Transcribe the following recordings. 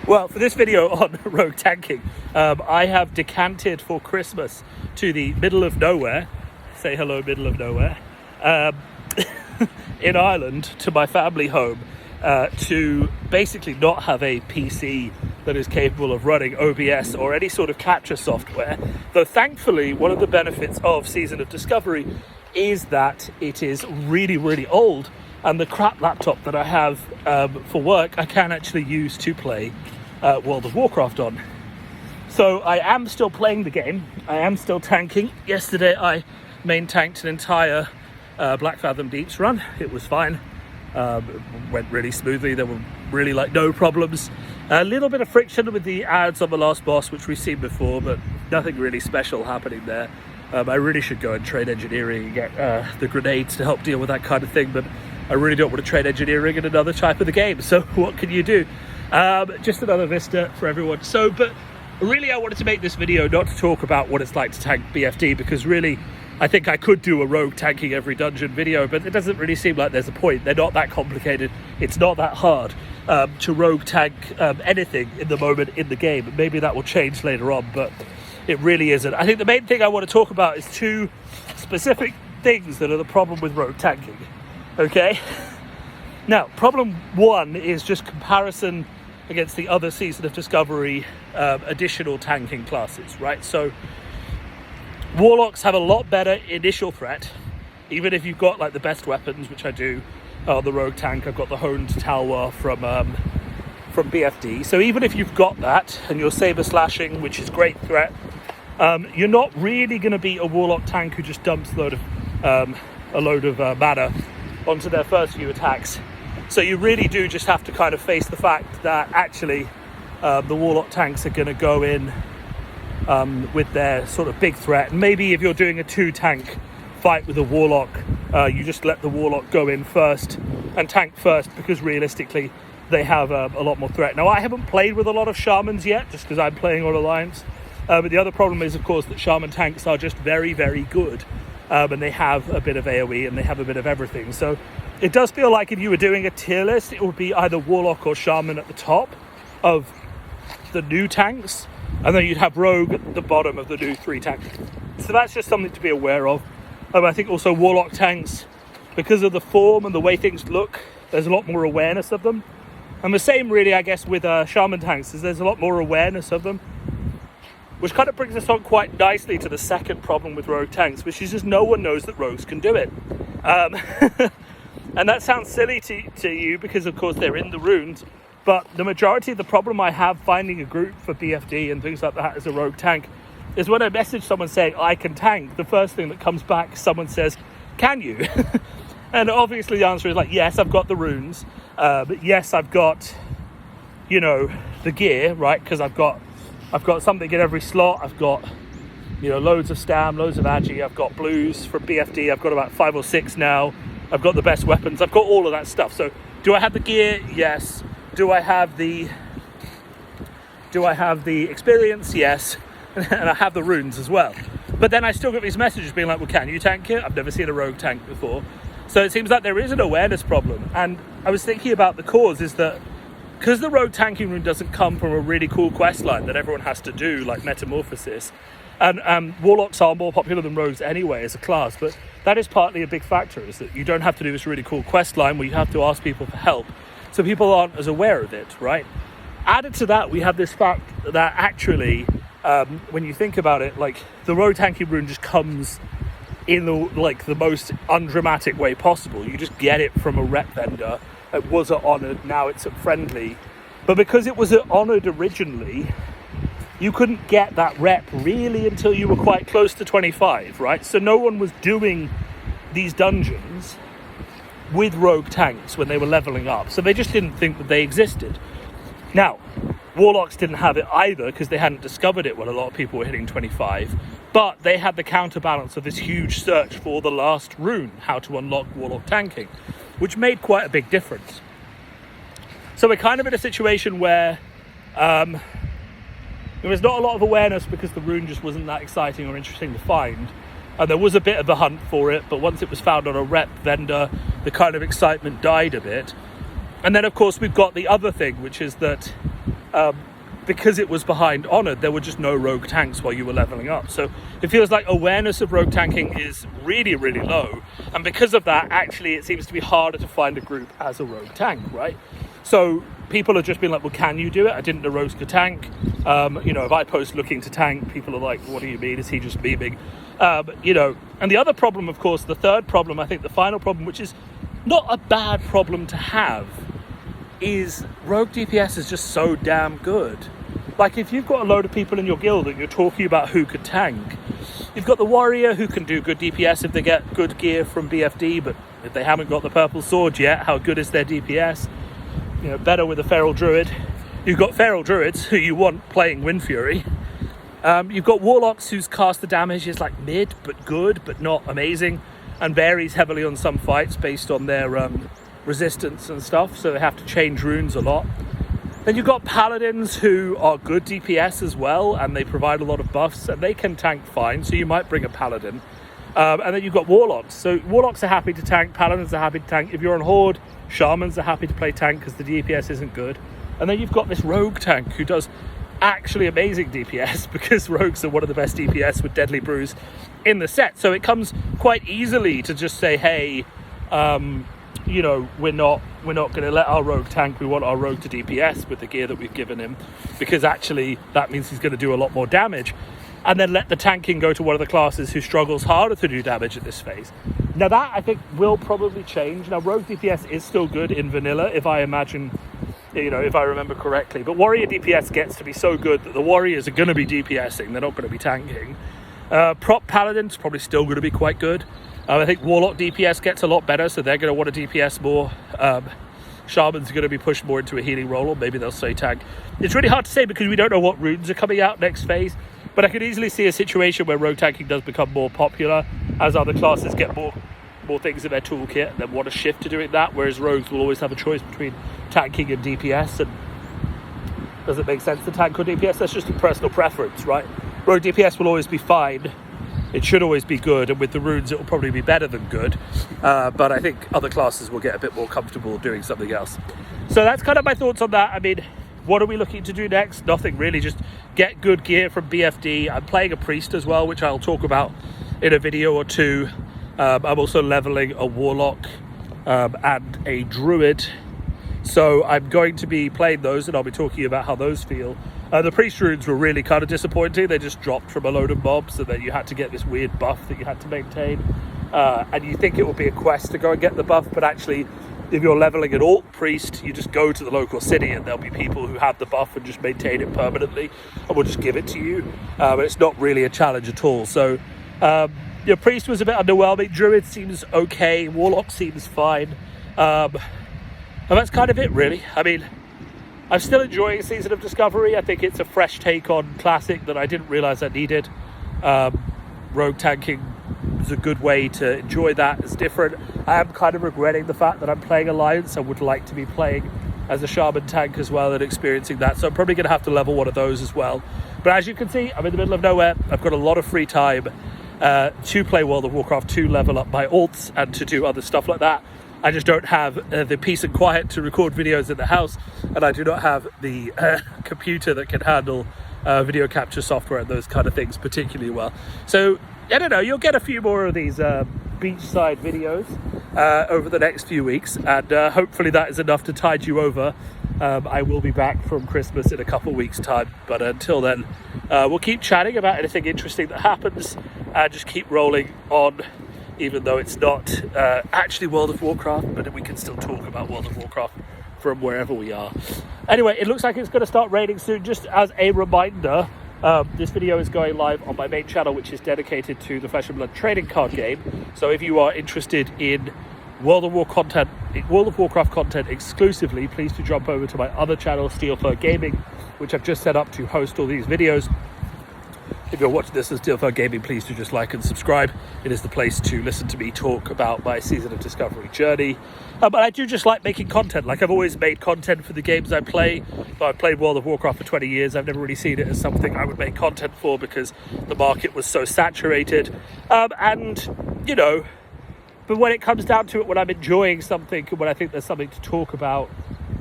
Well, for this video on rogue tanking, I have decanted for Christmas to the middle of nowhere, say hello middle of nowhere, in Ireland, to my family home, to basically not have a PC that is capable of running OBS or any sort of capture software. Though thankfully, one of the benefits of Season of Discovery is that it is really, really old, and the crap laptop that I have for work, I can actually use to play World of Warcraft on. So I am still playing the game. I am still tanking. Yesterday I main tanked an entire Black Fathom Deeps run. It was fine. It went really smoothly. There were really no problems. A little bit of friction with the ads on the last boss, which we've seen before, but nothing really special happening there. I really should go and trade engineering and get the grenades to help deal with that kind of thing, but I really don't want to trade engineering in another type of the game. So what can you do? Just another vista for everyone. But really I wanted to make this video not to talk about what it's like to tank BFD, because really I think I could do a rogue tanking every dungeon video, but it doesn't really seem like there's a point. They're not that complicated. It's not that hard to rogue tank anything in the moment in the game. Maybe that will change later on, but it really isn't. I think the main thing I want to talk about is two specific things that are the problem with rogue tanking. Okay? Now, problem one is just comparison against the other Season of Discovery additional tanking classes, right? So Warlocks have a lot better initial threat, even if you've got the best weapons, which I do. The rogue tank, I've got the honed Talwar from BFD. So even if you've got that and you're saber slashing, which is great threat, you're not really going to beat a Warlock tank who just dumps a load of mana onto their first few attacks. So you really do just have to kind of face the fact that actually the Warlock tanks are going to go in with their sort of big threat. And maybe if you're doing a 2-tank fight with a Warlock, you just let the Warlock go in first and tank first, because realistically they have a lot more threat. Now, I haven't played with a lot of Shamans yet, just because I'm playing on Alliance. But the other problem is, of course, that Shaman tanks are just very, very good. And they have a bit of AoE and they have a bit of everything. So it does feel like if you were doing a tier list, it would be either Warlock or Shaman at the top of the new tanks, and then you'd have Rogue at the bottom of the new 3 tanks. So that's just something to be aware of. I think also Warlock tanks, because of the form and the way things look, there's a lot more awareness of them. And the same really, I guess, with Shaman tanks, is there's a lot more awareness of them. Which kind of brings us on quite nicely to the second problem with rogue tanks, which is just no one knows that rogues can do it. And that sounds silly to you because, of course, they're in the runes. But the majority of the problem I have finding a group for BFD and things like that as a rogue tank is when I message someone saying, I can tank, the first thing that comes back, someone says, can you? And obviously the answer is yes, I've got the runes. But yes, I've got, the gear, right? Because I've got something in every slot. I've got, loads of stam, loads of agi. I've got blues from BFD. I've got about 5 or 6 now. I've got the best weapons. I've got all of that stuff. So do I have the gear? Yes. Do I have the experience? Yes. And I have the runes as well. But then I still get these messages being well, can you tank it? I've never seen a rogue tank before. So it seems like there is an awareness problem. And I was thinking about the cause is that because the rogue tanking rune doesn't come from a really cool quest line that everyone has to do, like Metamorphosis, and Warlocks are more popular than rogues anyway as a class, but that is partly a big factor, is that you don't have to do this really cool quest line where you have to ask people for help, so people aren't as aware of it, right? Added to that, we have this fact that actually, when you think about it, the rogue tanking rune just comes in the most undramatic way possible. You just get it from a rep vendor. It was at Honoured, now it's at Friendly. But because it was at Honoured originally, you couldn't get that rep really until you were quite close to 25, right? So no one was doing these dungeons with rogue tanks when they were leveling up. So they just didn't think that they existed. Now, Warlocks didn't have it either because they hadn't discovered it when a lot of people were hitting 25. But they had the counterbalance of this huge search for the last rune, how to unlock Warlock tanking, which made quite a big difference. So we're kind of in a situation where there was not a lot of awareness because the rune just wasn't that exciting or interesting to find. And there was a bit of a hunt for it, but once it was found on a rep vendor, the kind of excitement died a bit. And then, of course, we've got the other thing, which is that because it was behind Honored, there were just no rogue tanks while you were leveling up. So it feels like awareness of rogue tanking is really, really low. And because of that, actually, it seems to be harder to find a group as a rogue tank, right? So people have just been like, well, can you do it? I didn't know rogues could tank. If I post looking to tank, people are like, what do you mean? Is he just memeing? And the other problem, of course, the third problem, I think the final problem, which is not a bad problem to have, is rogue DPS is just so damn good. Like, if you've got a load of people in your guild and you're talking about who could tank, you've got the warrior who can do good DPS if they get good gear from BFD, but if they haven't got the purple sword yet, how good is their DPS? Better with a feral druid. You've got feral druids who you want playing Wind Fury. You've got warlocks whose caster damage is like mid, but good, but not amazing, and varies heavily on some fights based on their resistance and stuff, so they have to change runes a lot. Then you've got paladins who are good DPS as well, and they provide a lot of buffs, and they can tank fine, so you might bring a paladin. And then you've got warlocks. So warlocks are happy to tank, paladins are happy to tank. If you're on horde, shamans are happy to play tank because the DPS isn't good. And then you've got this rogue tank who does actually amazing DPS, because rogues are one of the best DPS with Deadly Brews in the set. So it comes quite easily to just say, hey, we're not going to let our rogue tank. We want our rogue to DPS with the gear that we've given him, because actually that means he's going to do a lot more damage. And then let the tanking go to one of the classes who struggles harder to do damage at this phase. Now that, I think, will probably change. Now, rogue DPS is still good in vanilla, if I remember correctly. But warrior DPS gets to be so good that the warriors are going to be DPSing. They're not going to be tanking. Prop paladins probably still going to be quite good. I think warlock DPS gets a lot better, so they're going to want to DPS more. Shamans are going to be pushed more into a healing role, or maybe they'll stay tank. It's really hard to say because we don't know what runes are coming out next phase. But I could easily see a situation where rogue tanking does become more popular as other classes get more things in their toolkit and then want to shift to doing that, whereas rogues will always have a choice between tanking and DPS. And does it make sense to tank or DPS? That's just a personal preference, right? Rogue DPS will always be fine. It should always be good, and with the runes it will probably be better than good. But I think other classes will get a bit more comfortable doing something else. So that's kind of my thoughts on that. I mean, what are we looking to do next? Nothing really, just get good gear from BFD. I'm playing a priest as well, which I'll talk about in a video or two. I'm also leveling a warlock and a druid. So I'm going to be playing those, and I'll be talking about how those feel. The priest runes were really kind of disappointing. They just dropped from a load of mobs, and then you had to get this weird buff that you had to maintain. And you think it would be a quest to go and get the buff, but actually, if you're leveling an alt priest, you just go to the local city and there'll be people who have the buff and just maintain it permanently and will just give it to you. But it's not really a challenge at all. So priest was a bit underwhelming. Druid seems okay. Warlock seems fine. And that's kind of it, really. I mean, I'm still enjoying Season of Discovery. I think it's a fresh take on Classic that I didn't realise I needed. Rogue tanking is a good way to enjoy that. It's different. I am kind of regretting the fact that I'm playing Alliance. I would like to be playing as a Shaman tank as well and experiencing that. So I'm probably going to have to level one of those as well. But as you can see, I'm in the middle of nowhere. I've got a lot of free time to play World of Warcraft, to level up my alts and to do other stuff like that. I just don't have the peace and quiet to record videos in the house, and I do not have the computer that can handle video capture software and those kind of things particularly well. So I don't know, you'll get a few more of these beachside videos over the next few weeks, and hopefully that is enough to tide you over. I will be back from Christmas in a couple of weeks' time, but until then, we'll keep chatting about anything interesting that happens and just keep rolling on, even though it's not actually World of Warcraft, but we can still talk about World of Warcraft from wherever we are. Anyway, it looks like it's going to start raining soon. Just as a reminder, this video is going live on my main channel, which is dedicated to the Flesh and Blood trading card game. So if you are interested in World of Warcraft content exclusively, please do jump over to my other channel, Steelfur Gaming, which I've just set up to host all these videos. If you're watching this as Steelfur Gaming, please do just like and subscribe. It is the place to listen to me talk about my Season of Discovery journey. But I do just like making content. Like, I've always made content for the games I play. Though I've played World of Warcraft for 20 years, I've never really seen it as something I would make content for because the market was so saturated. But when it comes down to it, when I'm enjoying something and when I think there's something to talk about,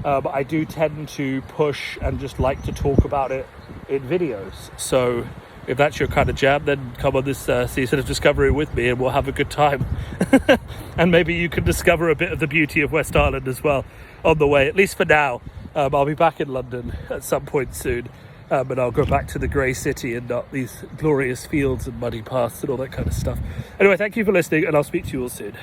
I do tend to push and just like to talk about it in videos. So if that's your kind of jam, then come on this season of Discovery with me and we'll have a good time. And maybe you can discover a bit of the beauty of West Ireland as well on the way, at least for now. I'll be back in London at some point soon, and I'll go back to the grey city and not these glorious fields and muddy paths and all that kind of stuff. Anyway, thank you for listening, and I'll speak to you all soon.